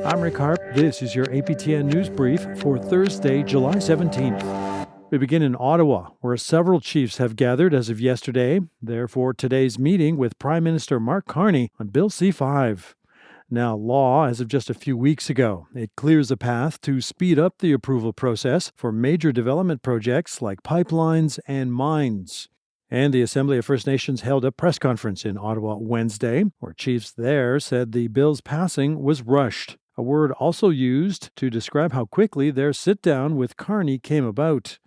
I'm Rick Harp. This is your APTN News Brief for Thursday, July 17th. We begin in Ottawa, where several chiefs have gathered as of yesterday. Therefore, today's meeting with Prime Minister Mark Carney on Bill C-5. Now law as of just a few weeks ago. It clears a path to speed up the approval process for major development projects like pipelines and mines. And the Assembly of First Nations held a press conference in Ottawa Wednesday, where chiefs there said the bill's passing was rushed, a word also used to describe how quickly their sit-down with Carney came about.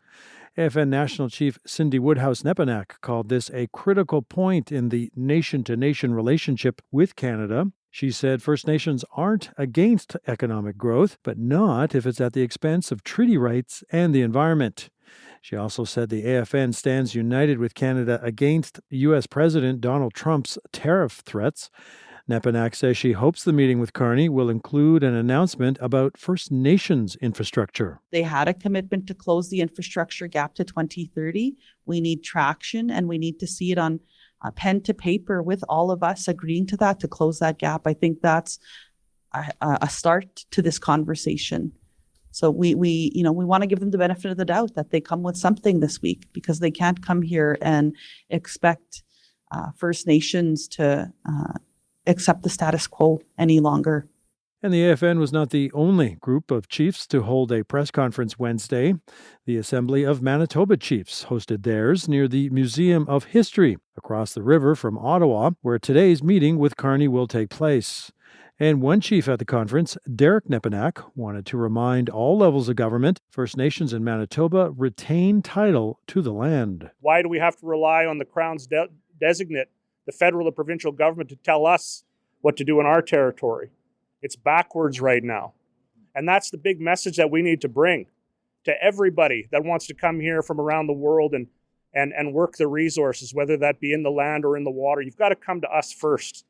AFN National Chief Cindy Woodhouse-Nepanak called this a critical point in the nation-to-nation relationship with Canada. She said First Nations aren't against economic growth, but not if it's at the expense of treaty rights and the environment. She also said the AFN stands united with Canada against U.S. President Donald Trump's tariff threats. Nepanak says she hopes the meeting with Carney will include an announcement about First Nations infrastructure. They had a commitment to close the infrastructure gap to 2030. We need traction, and we need to see it on pen to paper with all of us agreeing to that, to close that gap. I think that's a start to this conversation. So we want to give them the benefit of the doubt that they come with something this week, because they can't come here and expect First Nations to accept the status quo any longer. And the AFN was not the only group of chiefs to hold a press conference Wednesday. The Assembly of Manitoba Chiefs hosted theirs near the Museum of History across the river from Ottawa, where today's meeting with Carney will take place. And one chief at the conference, Derek Nepanak, wanted to remind all levels of government First Nations in Manitoba retain title to the land. Why do we have to rely on the Crown's designate, the federal or provincial government, to tell us what to do in our territory? It's backwards right now. And that's the big message that we need to bring to everybody that wants to come here from around the world and work the resources, whether that be in the land or in the water. You've got to come to us first,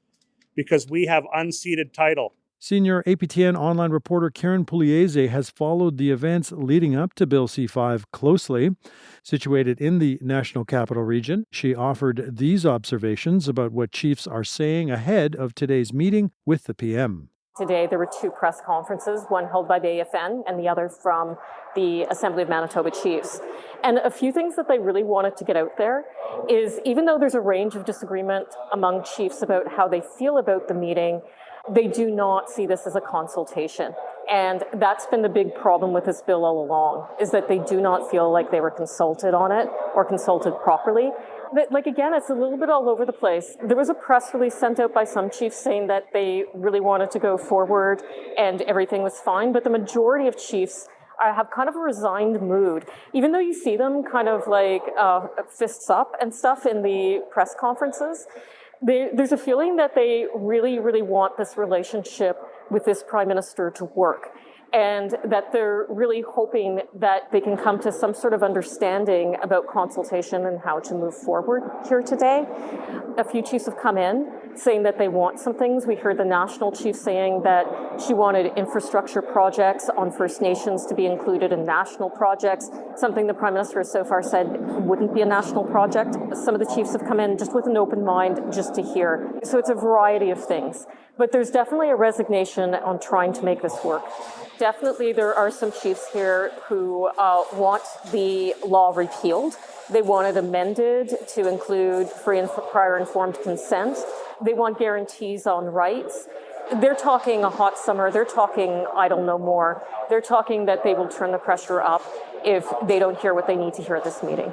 because we have unceded title. Senior APTN online reporter Karen Pugliese has followed the events leading up to Bill C-5 closely. Situated in the National Capital Region, she offered these observations about what chiefs are saying ahead of today's meeting with the PM. Today there were two press conferences, one held by the AFN and the other from the Assembly of Manitoba Chiefs. And a few things that they really wanted to get out there is, even though there's a range of disagreement among chiefs about how they feel about the meeting, they do not see this as a consultation. And that's been the big problem with this bill all along, is that they do not feel like they were consulted on it or consulted properly. But again, it's a little bit all over the place. There was a press release sent out by some chiefs saying that they really wanted to go forward and everything was fine, but the majority of chiefs have kind of a resigned mood. Even though you see them kind of fists up and stuff in the press conferences, there's a feeling that they really, really want this relationship with this Prime Minister to work, and that they're really hoping that they can come to some sort of understanding about consultation and how to move forward here today. A few chiefs have come in saying that they want some things. We heard the national chief saying that she wanted infrastructure projects on First Nations to be included in national projects, something the Prime Minister has so far said wouldn't be a national project. Some of the chiefs have come in just with an open mind just to hear. So it's a variety of things. But there's definitely a resignation on trying to make this work. Definitely there are some chiefs here who want the law repealed. They want it amended to include free and prior informed consent. They want guarantees on rights. They're talking a hot summer. They're talking idle no more. They're talking that they will turn the pressure up if they don't hear what they need to hear at this meeting.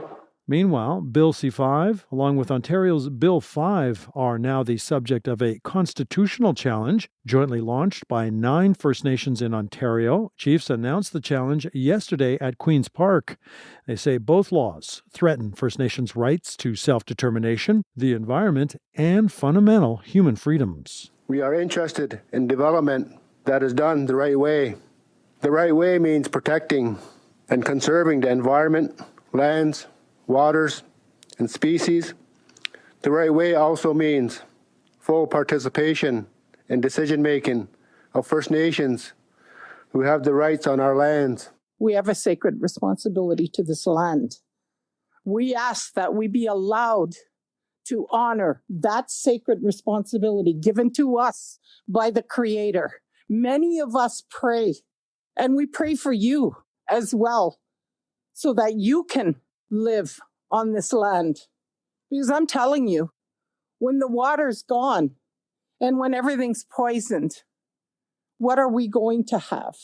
Meanwhile, Bill C-5, along with Ontario's Bill 5, are now the subject of a constitutional challenge jointly launched by 9 First Nations in Ontario. Chiefs announced the challenge yesterday at Queen's Park. They say both laws threaten First Nations' rights to self-determination, the environment, and fundamental human freedoms. We are interested in development that is done the right way. The right way means protecting and conserving the environment, lands, waters, and species. The right way also means full participation in decision-making of First Nations who have the rights on our lands. We have a sacred responsibility to this land. We ask that we be allowed to honor that sacred responsibility given to us by the Creator. Many of us pray, and we pray for you as well, so that you can live on this land. Because I'm telling you, when the water's gone and when everything's poisoned, what are we going to have?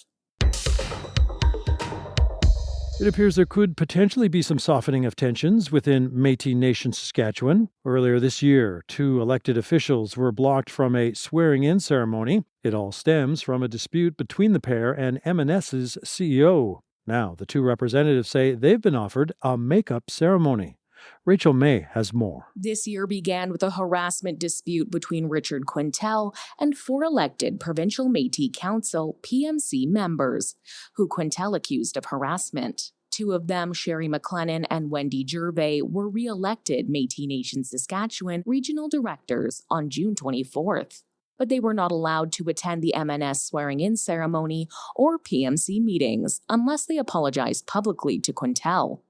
It appears there could potentially be some softening of tensions within Métis Nation Saskatchewan. Earlier this year, 2 elected officials were blocked from a swearing-in ceremony. It all stems from a dispute between the pair and M&S's CEO. Now, the 2 representatives say they've been offered a make-up ceremony. Rachel May has more. This year began with a harassment dispute between Richard Quintel and 4 elected Provincial Métis Council PMC members, who Quintel accused of harassment. 2 of them, Sherry McLennan and Wendy Gervais, were re-elected Métis Nation Saskatchewan regional directors on June 24th. But they were not allowed to attend the M&S swearing-in ceremony or PMC meetings unless they apologized publicly to Quintel.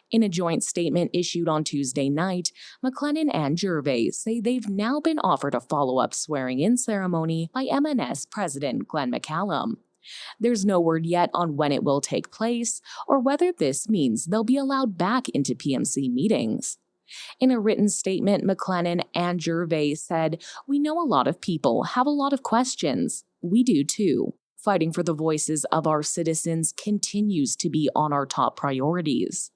In a joint statement issued on Tuesday night, McLennan and Gervais say they've now been offered a follow-up swearing-in ceremony by M&S President Glenn McCallum. There's no word yet on when it will take place or whether this means they'll be allowed back into PMC meetings. In a written statement, McLennan and Gervais said, "We know a lot of people have a lot of questions. We do too. Fighting for the voices of our citizens continues to be on our top priorities."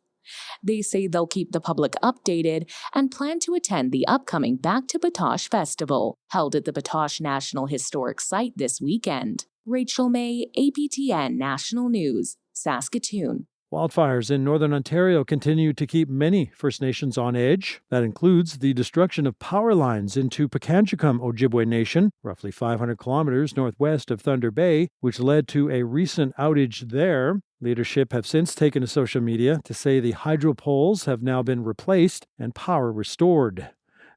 They say they'll keep the public updated and plan to attend the upcoming Back to Batoche Festival, held at the Batoche National Historic Site this weekend. Rachel May, APTN National News, Saskatoon. Wildfires in northern Ontario continue to keep many First Nations on edge. That includes the destruction of power lines into Pikangikum Ojibwe Nation, roughly 500 kilometers northwest of Thunder Bay, which led to a recent outage there. Leadership have since taken to social media to say the hydro poles have now been replaced and power restored.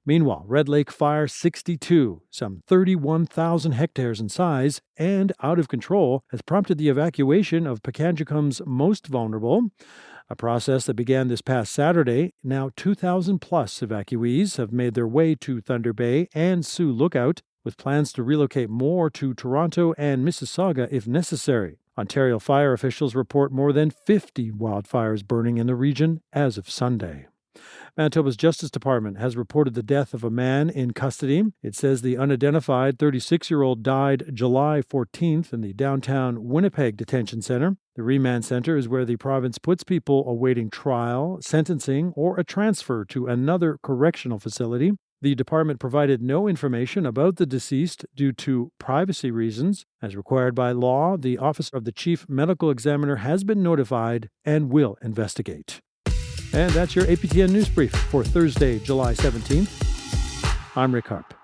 Meanwhile, Red Lake Fire 62, some 31,000 hectares in size and out of control, has prompted the evacuation of Pikangikum's most vulnerable, a process that began this past Saturday. Now 2,000 plus evacuees have made their way to Thunder Bay and Sioux Lookout, with plans to relocate more to Toronto and Mississauga if necessary. Ontario fire officials report more than 50 wildfires burning in the region as of Sunday. Manitoba's Justice Department has reported the death of a man in custody. It says the unidentified 36-year-old died July 14th in the downtown Winnipeg Detention Center. The remand center is where the province puts people awaiting trial, sentencing, or a transfer to another correctional facility. The department provided no information about the deceased due to privacy reasons. As required by law, the Office of the Chief Medical Examiner has been notified and will investigate. And that's your APTN News Brief for Thursday, July 17th. I'm Rick Harp.